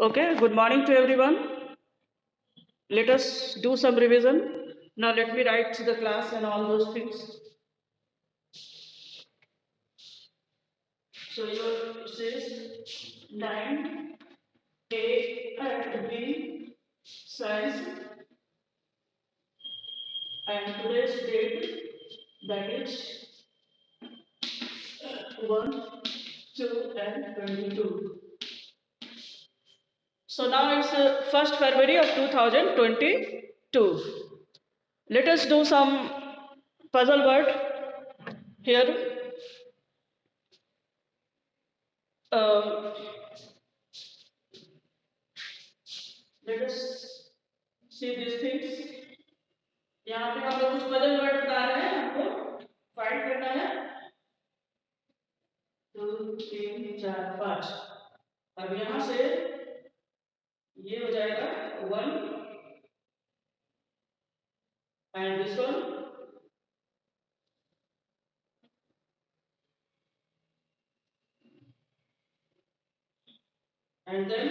Okay, good morning to everyone. Let us do some revision. Now let me write to the class and all those things. So your says 9 A at B size and today's date, that is 1, 2 and 22. So now it's 1st February of 2022. Let us do some puzzle word here. Um, Let us see these things. यहाँ पे हम लोग कुछ puzzle word बता रहे हैं, हमको find करना है 2 3 4 5। अब यहाँ से ये हो जाएगा 1 and this one and then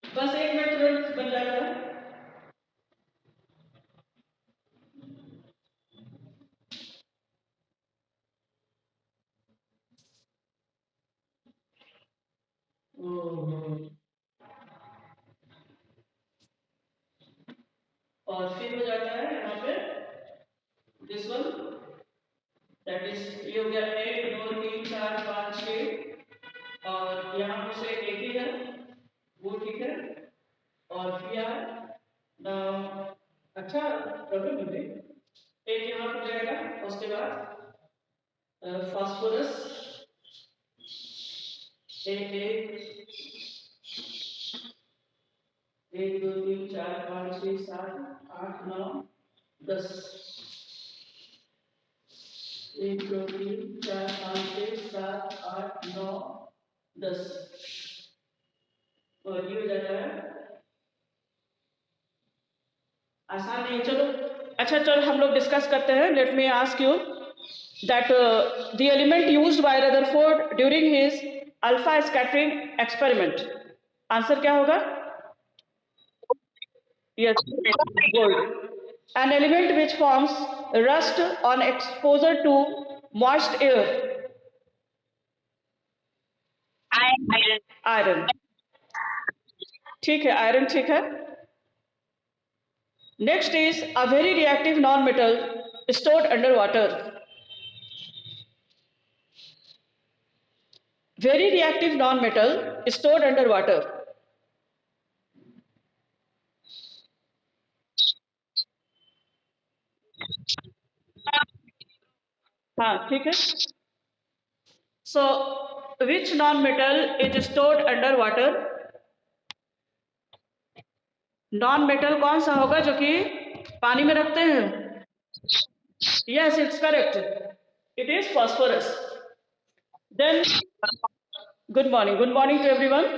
बस एक मिनट तुरंत बन जाएगा। और फिर हो जाता है यहाँ पे दिस वन, दैट इज ये हो गया 1 2 3 4 5 6 और यहाँ पे से एक ही है वो ठीक है। और फिर अच्छा प्रॉब्लम नहीं है, एक यहाँ पर जाएगा उसके बाद फास्फोरस एक एक 1 2 3 4 5 6 7 8 9 10 1 2 3 4 5 6 7 8 9 10 और ये हो जाता है आसान नहीं। चलो अच्छा चलो हम लोग डिस्कस करते हैं। Let me ask you that the element used by Rutherford during his alpha scattering experiment, answer क्या होगा? Yes, gold. An element which forms rust on exposure to moist air. Iron. ठीक है, आयरन ठीक है। Next is a very reactive non metal stored under water. Very reactive non metal stored under water. हाँ ठीक है। So which non metal is stored under water? Non metal कौन सा होगा जो कि पानी में रखते हैं? Yes, it's correct. It is phosphorus. Then, good morning to everyone.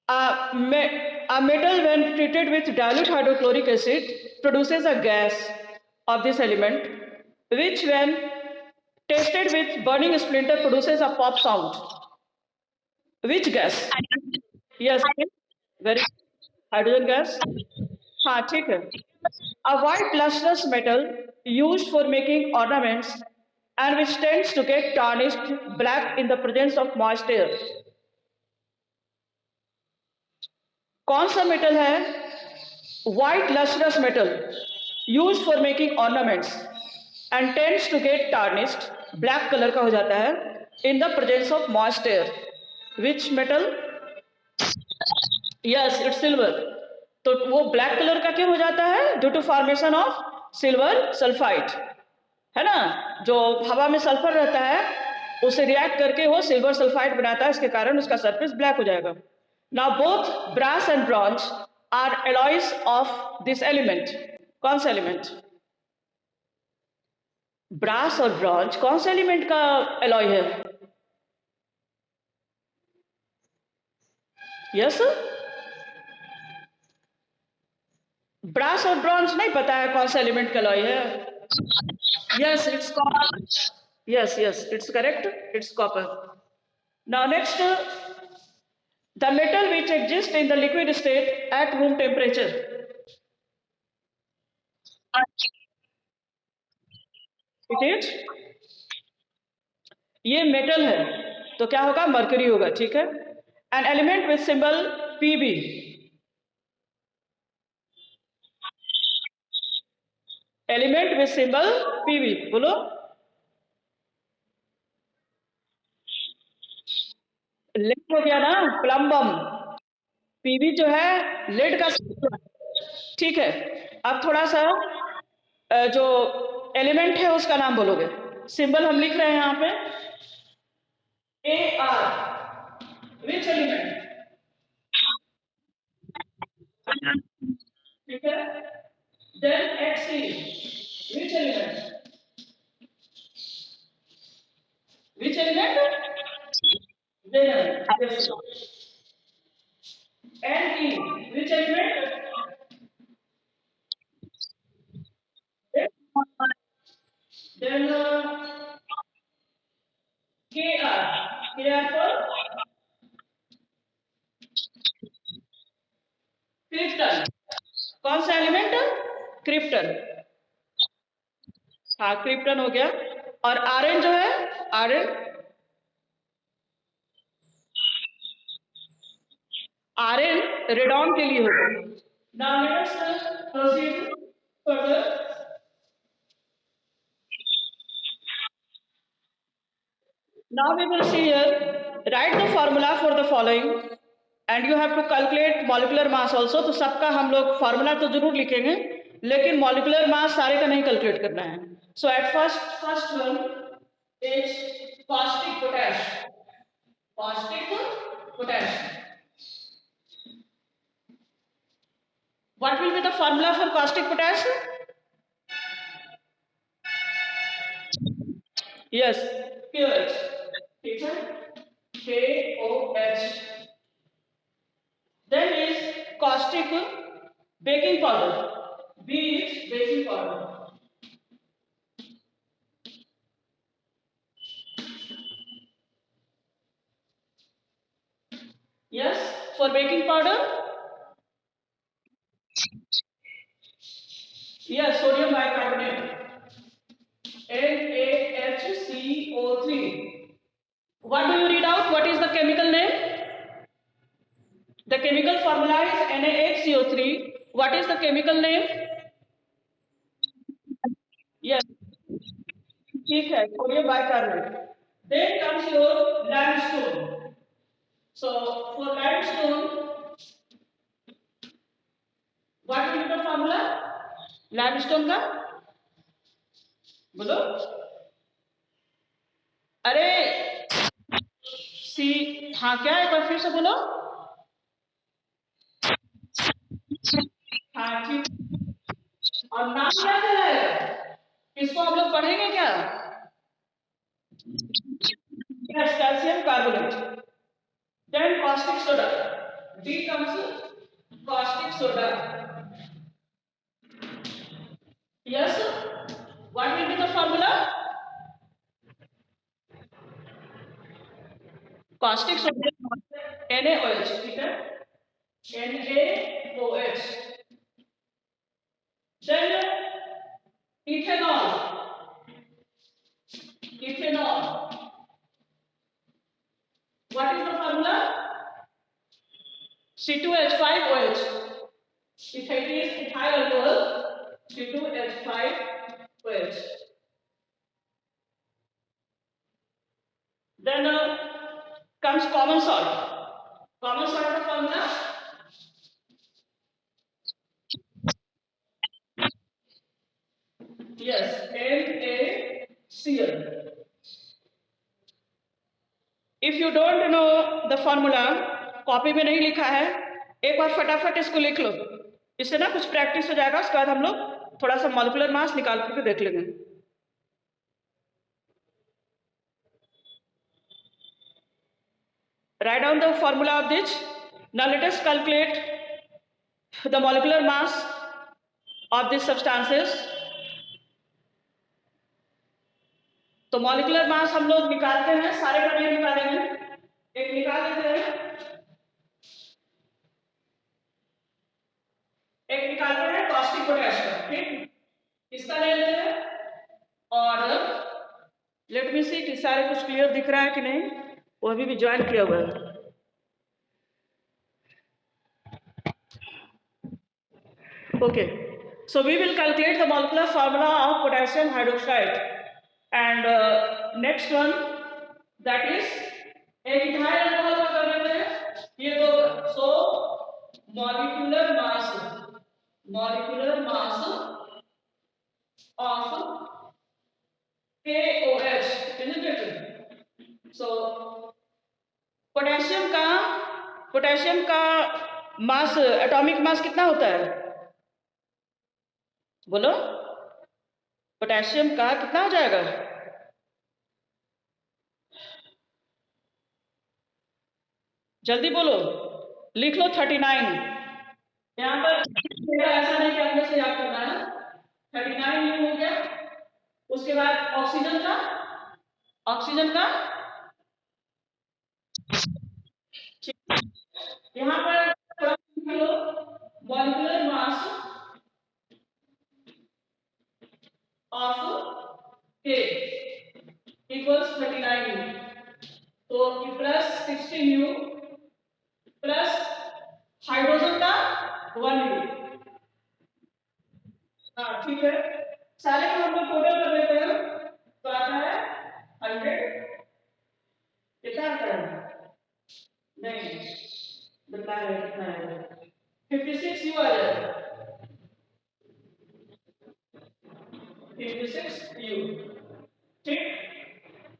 A metal, when treated with dilute hydrochloric acid, produces a gas of this element, which, when tested with burning splinter, produces a pop sound. Which gas? Yes, very hydrogen gas. हाँ ठीक है। A white lustrous metal used for making ornaments and which tends to get tarnished black in the presence of moist air. कौन सा metal है? White lustrous metal used for making ornaments and tends to get tarnished black colour का हो जाता है in the presence of moist air. Which metal? Yes, it's silver. तो वो black colour का क्यों हो जाता है? Due to formation of silver sulphide, है ना? जो हवा में सल्फर रहता है उसे रिएक्ट करके वो सिल्वर सल्फाइड बनाता है, इसके कारण उसका सरफेस ब्लैक हो जाएगा। Now both brass and bronze are alloys of this element. कौन सा एलिमेंट? ब्रास और ब्रॉन्ज कौन सा एलिमेंट का एलॉय है? यस, ब्रास और ब्रॉन्ज नहीं पता है कौन सा एलिमेंट का अलॉय है? Yes, it's copper. Yes, yes, it's correct. It's copper. Now next, the metal which exists in the liquid state at room temperature. It is, ये मेटल है तो क्या होगा? मरकरी होगा. ठीक है. An element with symbol Pb. Element with symbol Pb. बोलो. Lead हो गया ना, प्लम्बम. पीबी जो है लेड का. ठीक है. अब थोड़ा सा जो एलिमेंट है उसका नाम बोलोगे. सिंबल हम लिख रहे हैं यहाँ पे AR. विच एलिमेंट? ठीक है. Then XE. Which element? Which element? Then yes. NE. Which element? Then KR. KR for krypton. कौन सा एलिमेंट? क्रिप्टन. हाँ, क्रिप्टन हो गया. और आरएन जो है, आरएन, आरएन रेडॉन के लिए होगा. Now let us proceed further. Now we will see here, write the formula for the following and you have to calculate molecular mass also. तो सबका हम लोग फार्मूला तो जरूर लिखेंगे लेकिन मॉलिकुलर मास सारे का नहीं कैलकुलेट करना है. So at first one is caustic potash. Caustic potash. What will be the formula for caustic potash? Yes, KOH. ठीक है, KOH. Then is caustic baking powder. B is baking powder. Yes, for baking powder. Yes, sodium bicarbonate. NaHCO3. What do you read out? What is the chemical name? The chemical formula is NaHCO3. What is the chemical name? Yes, ठीक है, sodium bicarbonate. Then comes your limestone. So for limestone, what will be the formula? Limestone का बोलो. अरे सी, हाँ क्या, एक बार फिर से बोलो. हाँ ठीक. और नाम क्या है? इसको हम लोग पढ़ेंगे क्या? Yes, calcium carbonate. Then caustic soda. D comes caustic soda. Yes. What will be the formula? Caustic soda NaOH. ठीक है, NaOH. Then ethanol. Ethanol. What is the formula? C2H5OH. If it is ethyl alcohol, C2H5OH. Then comes common salt. Common salt का formula? Yes, NaCl. If you don't know the formula, copy में नहीं लिखा है, एक बार फटाफट इसको लिख लो. इससे ना कुछ प्रैक्टिस हो जाएगा. उसके बाद हम लोग थोड़ा सा मॉलिक्यूलर मास निकाल करके देख लेंगे. Write down the formula of this. Now let us calculate the molecular mass of these substances. तो मॉलिक्यूलर मास हम लोग निकालते हैं, सारे का नहीं निकालेंगे, एक निकाल लेते हैं, एक निकालते हैं कास्टिक पोटैश का, ठीक, इसका ले लेते हैं। और लेट मी सी कि सारे कुछ क्लियर दिख रहा है कि नहीं, वो अभी भी ज्वाइन किया हुआ है। Okay, so we will calculate the molecular formula of potassium hydroxide, and next one, that is एक इथाइल अल्कोहल का कर लेते हैं, ये दो। So molecular mass of KOH, isn't it? So potassium का मास, एटॉमिक मास कितना होता है, बोलो, पोटेशियम का कितना हो जाएगा? जल्दी बोलो, लिख लो 39। यहाँ पर ऐसा नहीं कि अपने से याद करना है। 39 ये हो गया। उसके बाद ऑक्सीजन का यहाँ पर थोड़ा लिख लो, मॉलिक्यूलर मास ऑफ के इक्वल्स 39, तो प्लस 16U प्लस हाइड्रोजन का 1U। हाँ ठीक है, सारे को हम लोग टोटल कर लेते हैं, तो आता है 100। कितना आता है? नहीं बता रहे कितना है, 56U आ जाएगा, 56U, ठीक।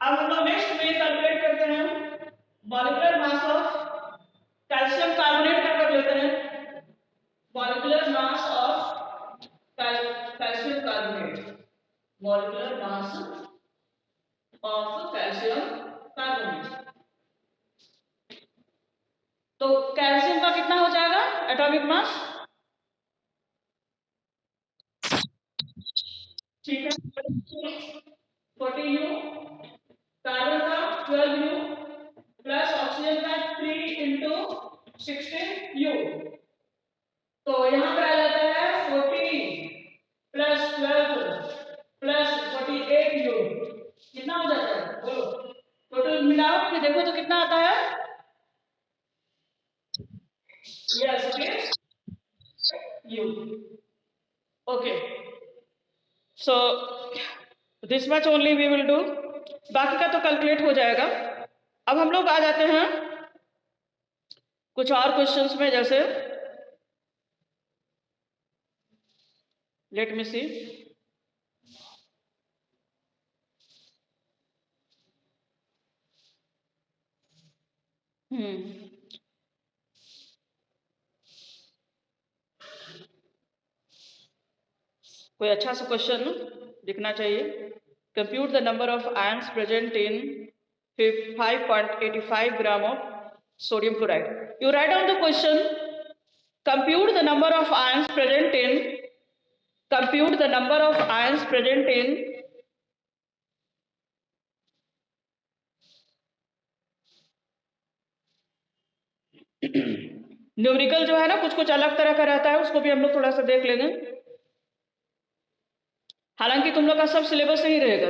अब हम लोग नेक्स्ट में कैलकुलेट करते हैं molecular mass of calcium carbonate का कर लेते हैं, molecular mass of calcium carbonate, molecular mass of calcium carbonate. तो कैल्शियम का कितना हो जाएगा एटॉमिक मास, ठीक है, 40U, कार्बन का 12U प्लस ऑक्सीजन का 3 इंटू 16U, तो यहाँ पर आ जाता है 40 प्लस 12 प्लस 48U, कितना हो जाता है बोलो, टोटल मिलाओ कि देखो तो कितना आता है। Yes you, okay, so this much only we will do, बाकी का तो कैलकुलेट हो जाएगा। अब हम लोग आ जाते हैं कुछ और क्वेश्चंस में, जैसे लेट मी सी, कोई अच्छा सा क्वेश्चन दिखना चाहिए। Compute the number of ions present in 5.85 gram of sodium chloride. You write down the question, compute the number of ions present in, compute the number of ions present in numerical जो है ना कुछ कुछ अलग तरह का रहता है, उसको भी हम लोग थोड़ा सा देख लेंगे, हालांकि तुम लोग का सब सिलेबस ही रहेगा।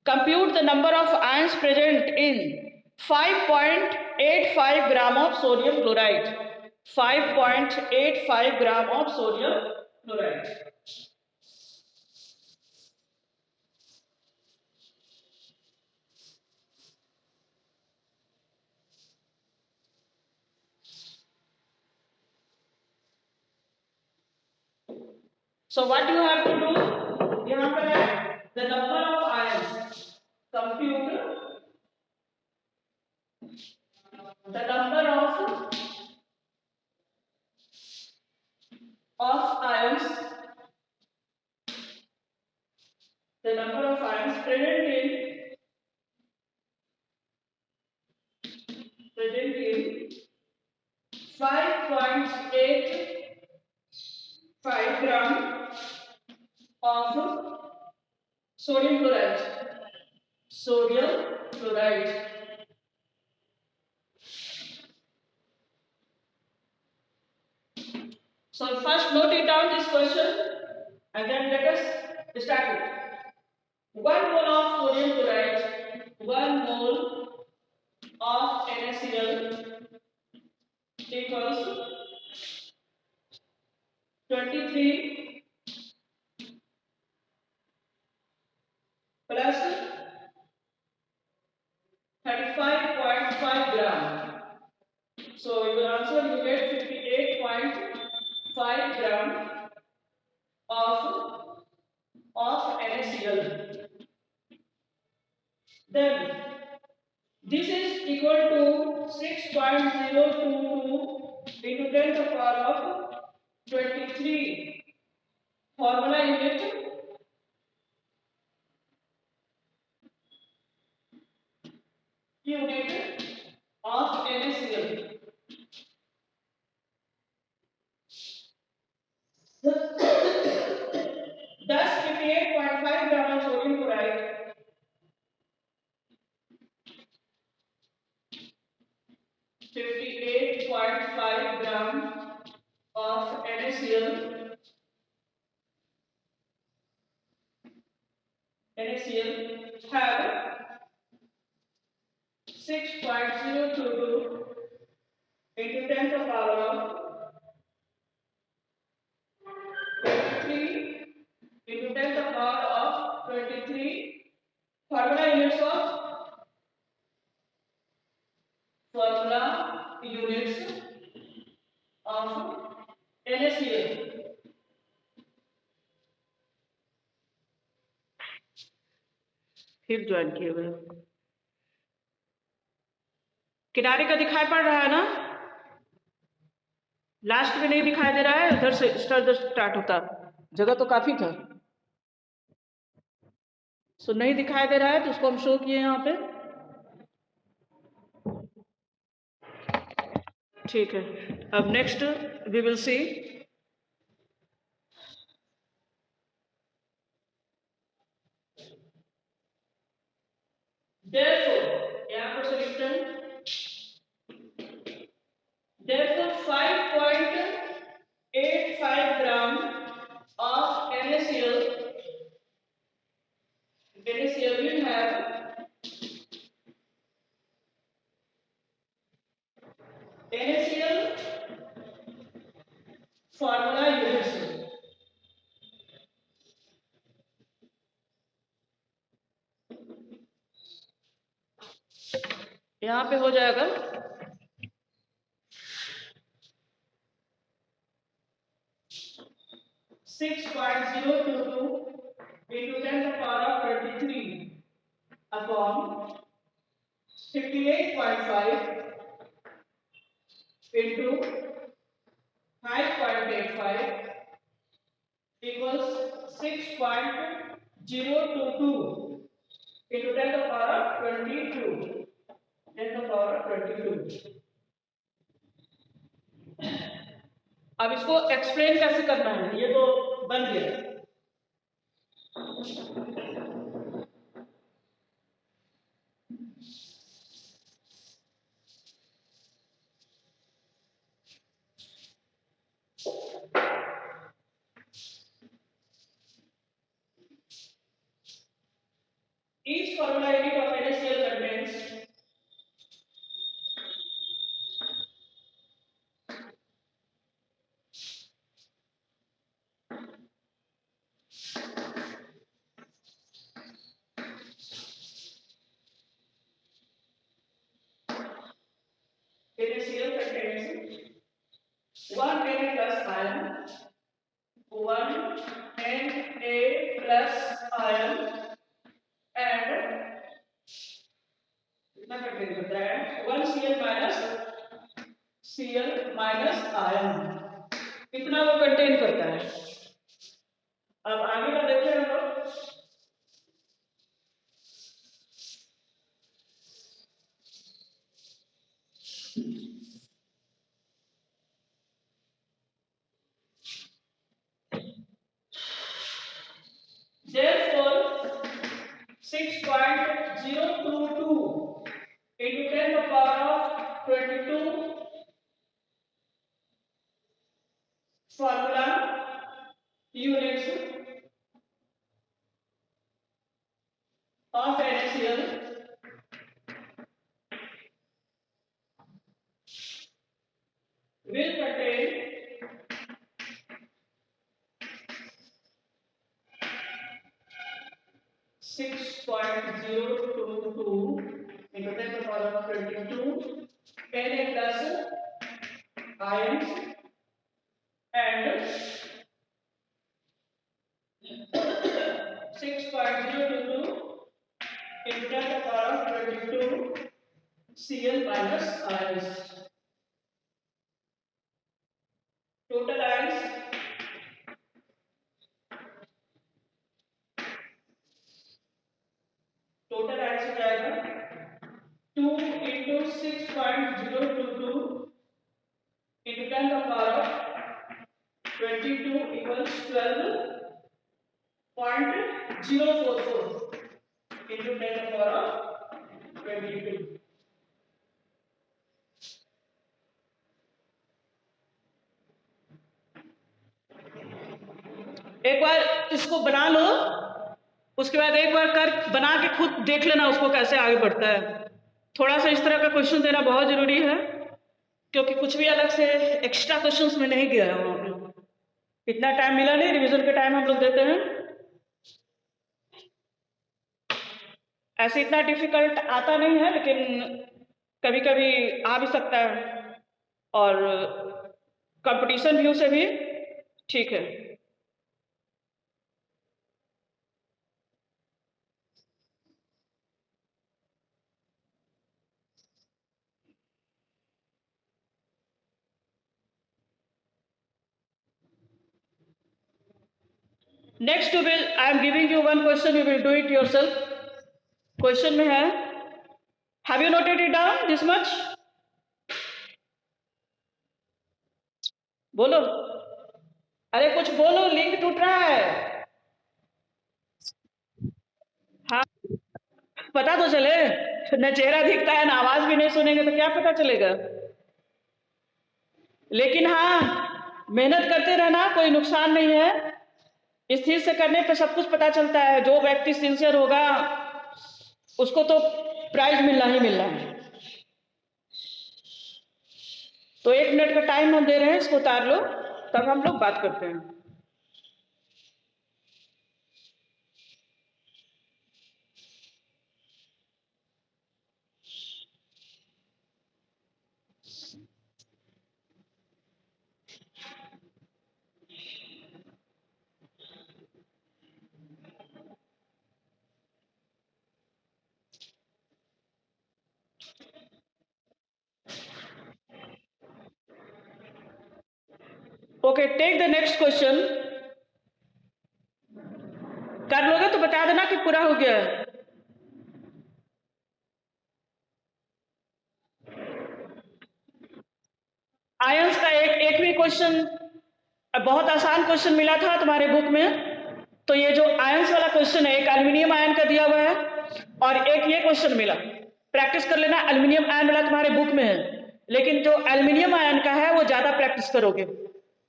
Compute the number of ions present in 5.85 gram of sodium chloride, 5.85 gram of sodium chloride. So what you have to do, यहाँ पर है the number of ions, compute the number of ions, the number of ions present in Sodium chloride. Sodium chloride. So first note it down this question and then let us start it. 1 mole of sodium chloride, 1 mole of NaCl equals 23 plus 35.5 gram. So your answer you get 58.5 gram of NaCl. Then this is equal to 6.022 into 10 to the power of 23. Formula unit of NaCl. Thus 58.5 gram of sodium chloride 58.5 gram of NaCl have 6.022 into 10 to the power of 23 into 10 to the power of 23. Formula units of NaCl. फिर join किए हुए किनारे का दिखाई पड़ रहा है ना, लास्ट में नहीं दिखाई दे रहा है, उधर से स्टार्ट होता, जगह तो काफी था। सो नहीं दिखाई दे रहा है तो उसको हम शो किए यहाँ पे, ठीक है। अब next we will see therefore यहाँ पर solution therefore 5.85 gram of NaCl will have NaCl formula units। यहाँ पे हो जाएगा 6.022 into 10 to the power of 23 upon 58.5 into 5.85 equals 6.022 into 10 to the power of 22. 10 to the power of 22. अब इसको explain कैसे करना है, ये तो बन गया। Each formula unit of NaCl contains NaCl contains 1 Na plus ion, 1 Na plus ion and कितना कंटेन करता है 1 Cl minus ion, इतना वो कंटेन करता है। अब आगे का देखते हैं हम लोग। Therefore 6.022 into 10 to the power of 22 formula units of NaCl will contain 6.022 into 10 to the power of 22 Na plus ions and 6.022 into 10 to the power of 22 Cl minus ions. Total ions हो जाएगा 2 into 6.022 into 10 to the power of 22 equals 12.044 into 10 to the power of 22. एक बार इसको बना लो, उसके बाद एक बार कर बना के खुद देख लेना उसको कैसे आगे बढ़ता है। थोड़ा सा इस तरह का क्वेश्चन देना बहुत जरूरी है, क्योंकि कुछ भी अलग से एक्स्ट्रा क्वेश्चंस में नहीं गया है वहां पे। इतना टाइम मिला नहीं, रिवीजन के टाइम हम लोग देते हैं। ऐसे इतना डिफिकल्ट आता नहीं है, लेकिन कभी कभी आ भी सकता है, और कंपटीशन व्यू से भी ठीक है। Next you will, I am giving you one question, you will do it yourself. Question में है, have you noted it down this much? बोलो, अरे कुछ बोलो, लिंक टूट रहा है। हाँ, पता तो चले, न चेहरा दिखता है, ना आवाज भी नहीं सुनेंगे तो क्या पता चलेगा। लेकिन हाँ, मेहनत करते रहना, कोई नुकसान नहीं है। स्थिर से करने पे सब कुछ पता चलता है। जो व्यक्ति सिंसियर होगा उसको तो प्राइज मिलना ही मिलना है। तो 1 मिनट का टाइम हम दे रहे हैं, इसको उतार लो, तब हम लोग बात करते हैं। Okay, take the next question. कर लोगे तो बता देना कि पूरा हो गया है। आयंस का एक भी क्वेश्चन, बहुत आसान क्वेश्चन मिला था तुम्हारे बुक में। तो ये जो आयंस वाला क्वेश्चन है, एक एल्यूमिनियम आयन का दिया हुआ है और एक ये क्वेश्चन मिला। प्रैक्टिस कर लेना, एल्यूमिनियम आयन वाला तुम्हारे बुक में है, लेकिन जो एल्यूमिनियम आयन का है वो ज्यादा प्रैक्टिस करोगे।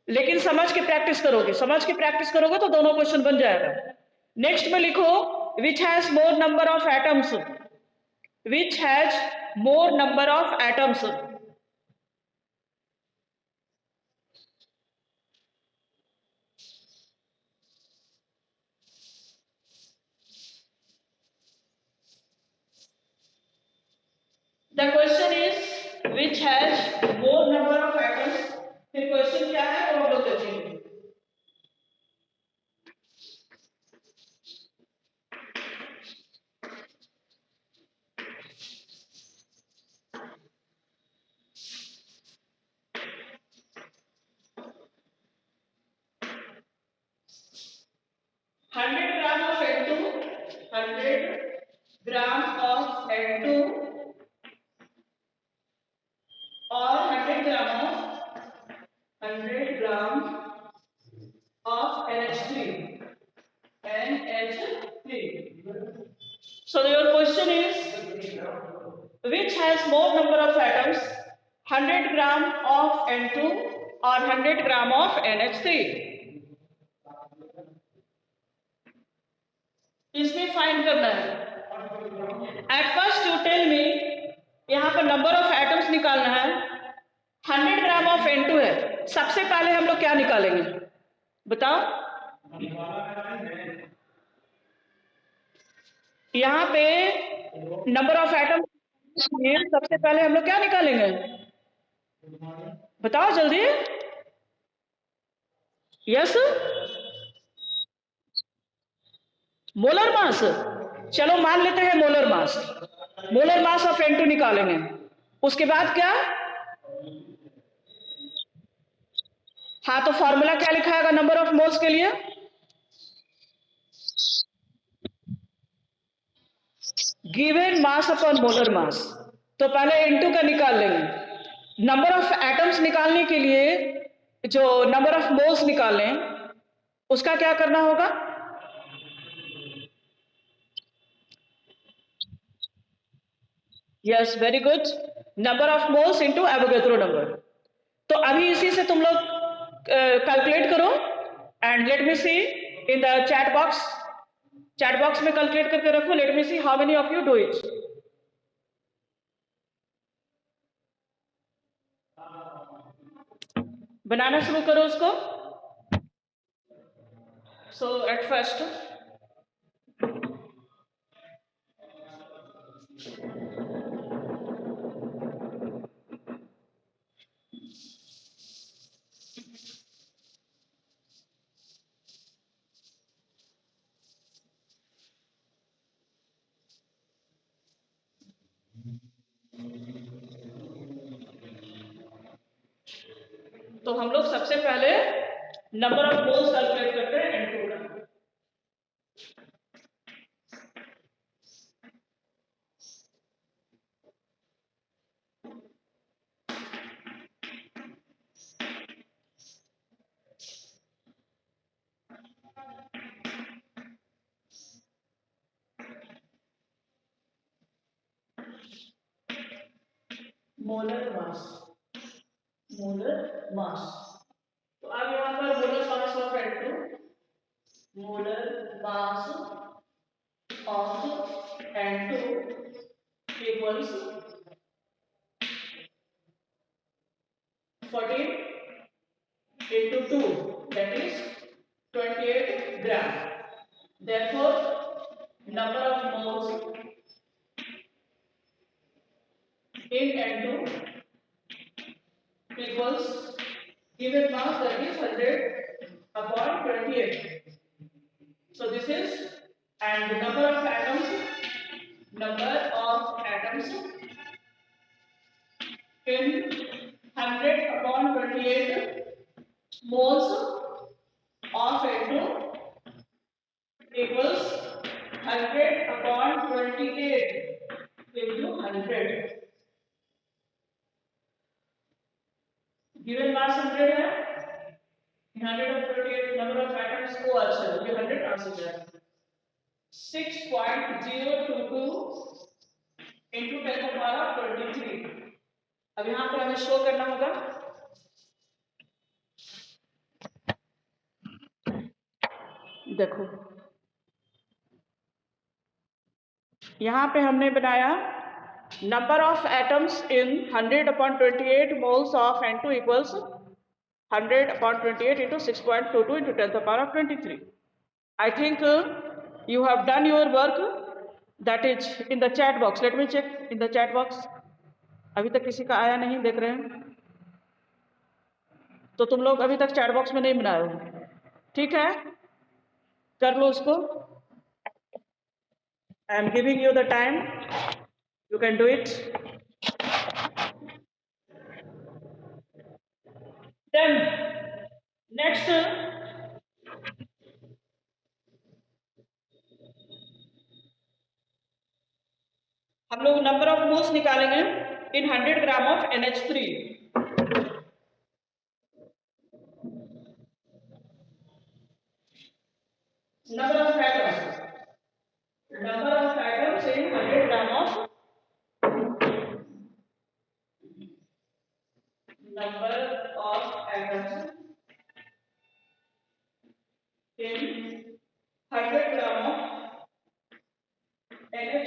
लेकिन समझ के प्रैक्टिस करोगे, समझ के प्रैक्टिस करोगे तो दोनों क्वेश्चन बन जाएगा। नेक्स्ट में लिखो, which has more number of atoms, which has more number of atoms. The question is which has more number of atoms। फिर क्वेश्चन क्या है वो हम लोग देखेंगे। Hundred gram of N2, 100 gram of N2 और 100 gram of NH3, NH3। So your question is, which has more number of atoms, 100 gram of N2 or 100 gram of NH3? इसमें find करना है. At first you tell me, यहाँ पर number of atoms निकालना है. 100 gram of N2 है. सबसे पहले हम लोग क्या निकालेंगे बताओ. यहाँ पे नंबर ऑफ एटम, सबसे पहले हम लोग क्या निकालेंगे बताओ जल्दी. Yes, molar mass. चलो मान लेते हैं molar mass. Molar mass of N2 निकालेंगे. उसके बाद क्या? हाँ, तो फॉर्मूला क्या लिखाएगा नंबर ऑफ मोल्स के लिए? Given mass upon molar mass. तो पहले N2 का निकाल लेंगे. नंबर ऑफ एटम्स निकालने के लिए जो नंबर ऑफ मोल्स निकालें उसका क्या करना होगा? Yes, very good. Number of moles into Avogadro number. तो अभी इसी से तुम लोग कैलकुलेट करो and let me see in the chat box. Chat box में कैलकुलेट करके रखो. Let me see how many of you do it. बनाना शुरू करो उसको. सो एट फर्स्ट तो हम लोग सबसे पहले नंबर ऑफ मोल्स कैलकुलेट करते हैं N2 का. Molar mass, molar mass. तो अब यहाँ पर molar mass of N2, molar mass of N2 equals 14 into 2, that is 28 gram. Therefore, number of moles in N2 equals given mass, that is 100 upon 28. So this is, and the number of atoms in 100 upon 28 moles of N2 equals 100 upon 28 into 100. Given mass 100 है, 100 of 28 number of atoms को अच्छा है, ये 100 कहाँ से गया? 6.022 into 10 to the power of 23. अब यहाँ पर हमें शो करना होगा. देखो यहाँ पे हमने बनाया number of atoms in 100 upon 28 moles of N2 equals 100 upon 28 into 6.22 into 10 to the power of 23. I think you have done your work. That is in the chat box. Let me check in the chat box. अभी तक किसी का आया नहीं, देख रहे हैं तो तुम लोग अभी तक चैट बॉक्स में नहीं बनाए हो. ठीक है, कर लो उसको. I am giving you the time. You can do it. Then next हम लोग नंबर ऑफ मोल्स निकालेंगे इन 100 gram of NH3. number of atoms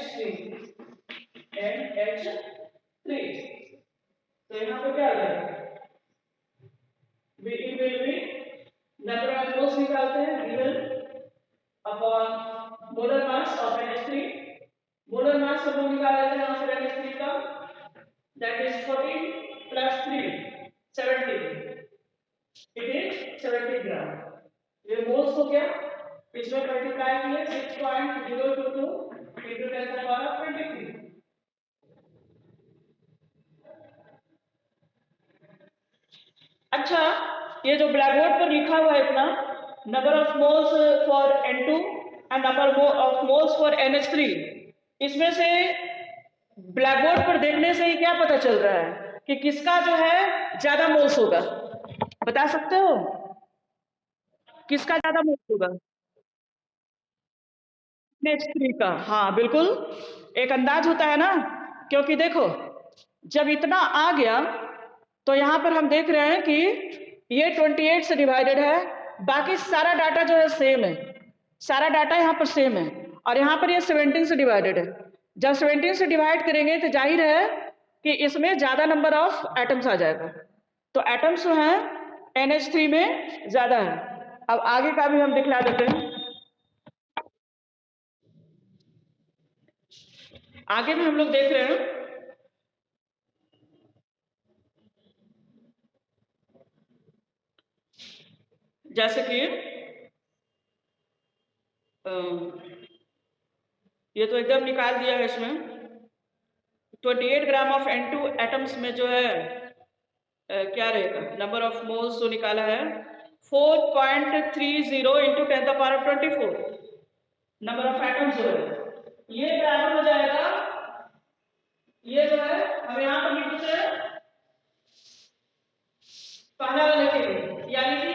NH3 NH3। तो यहाँ पे क्या आ जाएगा, it will be number of moles निकालते हैं given upon molar mass of NH3। molar mass हम लोग निकाल लेते हैं यहाँ से NH3 का, that is 14 plus 3 17, it is 70 ग्राम। ये मोल्स हो गया, इसमें मल्टीप्लाई किए 6.022 into 10 to the power of 23। अच्छा, ये जो ब्लैक बोर्ड पर लिखा हुआ है इतना, number of moles for N2 and number of moles for NH3, इसमें से ब्लैक बोर्ड पर देखने से ही क्या पता चल रहा है कि किसका जो है ज्यादा मोल्स होगा? बता सकते हो किसका ज्यादा मोल्स होगा? NH3 का। हाँ बिल्कुल, एक अंदाज होता है ना, क्योंकि देखो जब इतना आ गया तो यहाँ पर हम देख रहे हैं कि ये 28 से डिवाइडेड है, बाकी सारा डाटा जो है सेम है, सारा डाटा यहाँ पर सेम है, और यहाँ पर ये 17 से डिवाइडेड है। जब 17 से डिवाइड करेंगे तो जाहिर है कि इसमें ज्यादा नंबर ऑफ एटम्स आ जाएगा, तो एटम्स जो हैं NH3 में ज्यादा है। अब आगे का भी हम दिखला देते हैं, आगे भी हम लोग देख रहे हैं। जैसे कि ये तो एकदम निकाल दिया है इसमें, 28 ग्राम ऑफ N2 एटम्स में जो है क्या रहेगा, नंबर ऑफ मोल्स जो निकाला है 4.30 into 10 to the power of 24 number of atoms जो है, ये बराबर हो जाएगा, ये जो है हम यहाँ पर लिख देते हैं पहला वाले के लिए, यानी कि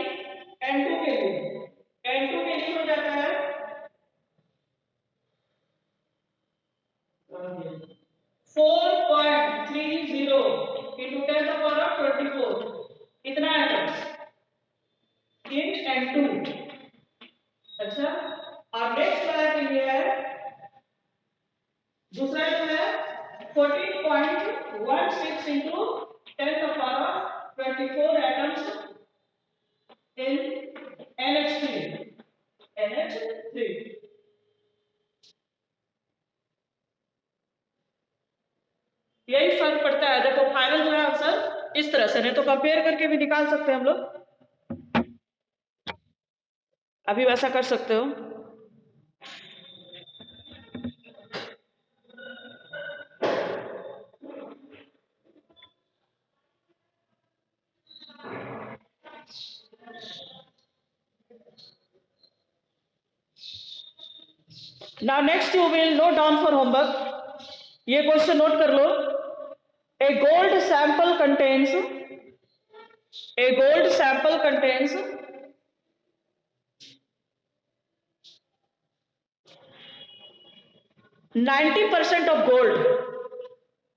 N2 के लिए, N2 के लिए हो जाता है 4.30 into 10 to the power of 24, इतना एटम्स इन N2। अच्छा, और नेक्स्ट वाला के लिए है, दूसरा जो है 14.16 into 10 to the power of 24 atoms in NH3। NH3 यही फर्क पड़ता है। देखो फाइनल जो है आंसर इस तरह से, नहीं तो कंपेयर करके भी निकाल सकते हैं हम लोग, अभी वैसा कर सकते हो। Now next you will note down for homework, ये क्वेश्चन नोट कर लो। A gold sample contains 90% of gold,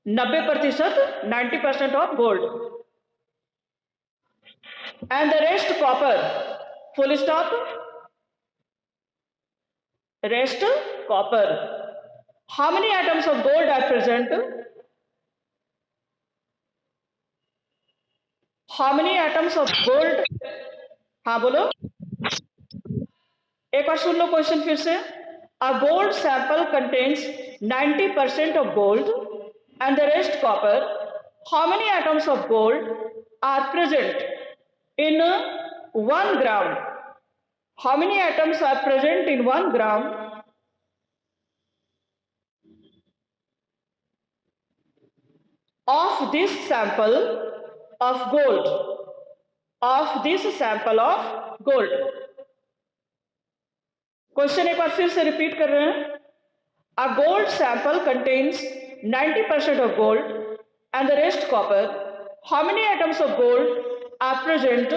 90%, 90% of gold, and the rest copper, full stop, rest copper. How many atoms of gold are present? How many atoms of gold? हाँ बोलो, एक बार सुन लो question फिर से। A gold sample contains 90% of gold and the rest copper. How many atoms of gold are present in 1 gram? How many atoms are present in 1 gram of this sample of gold? Of this sample of gold. Question एक बार फिर से repeat कर रहे हैं। A gold sample contains 90% of gold and the rest copper. How many atoms of gold are present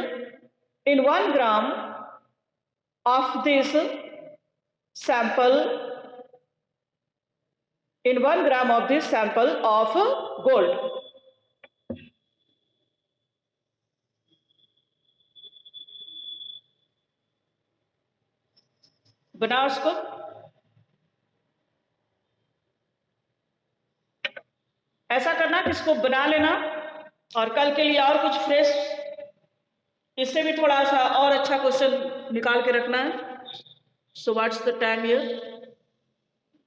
in 1 gram of this sample, in 1 gram of this sample of gold? बनाओ इसको। ऐसा करना कि इसको बना लेना और कल के लिए और कुछ फ्रेश, इससे भी थोड़ा सा और अच्छा क्वेश्चन निकाल के रखना है। So what's the time here?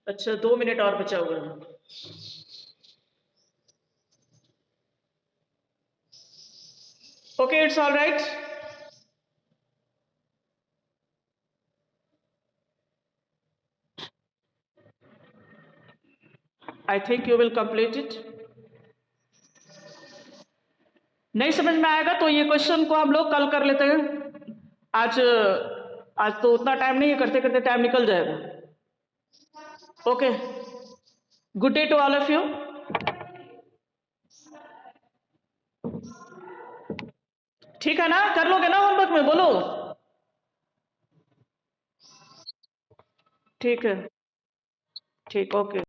अच्छा 2 मिनट और बचा हुआ है। Okay, it's all right. I think you will complete it. नहीं समझ में आएगा तो ये क्वेश्चन को हम लोग कल कर लेते हैं। आज आज तो उतना टाइम नहीं है, करते करते टाइम निकल जाएगा। Okay, good day to all of you. ठीक है ना, कर लोगे ना होमवर्क में? बोलो। ठीक है, ठीक, ओके।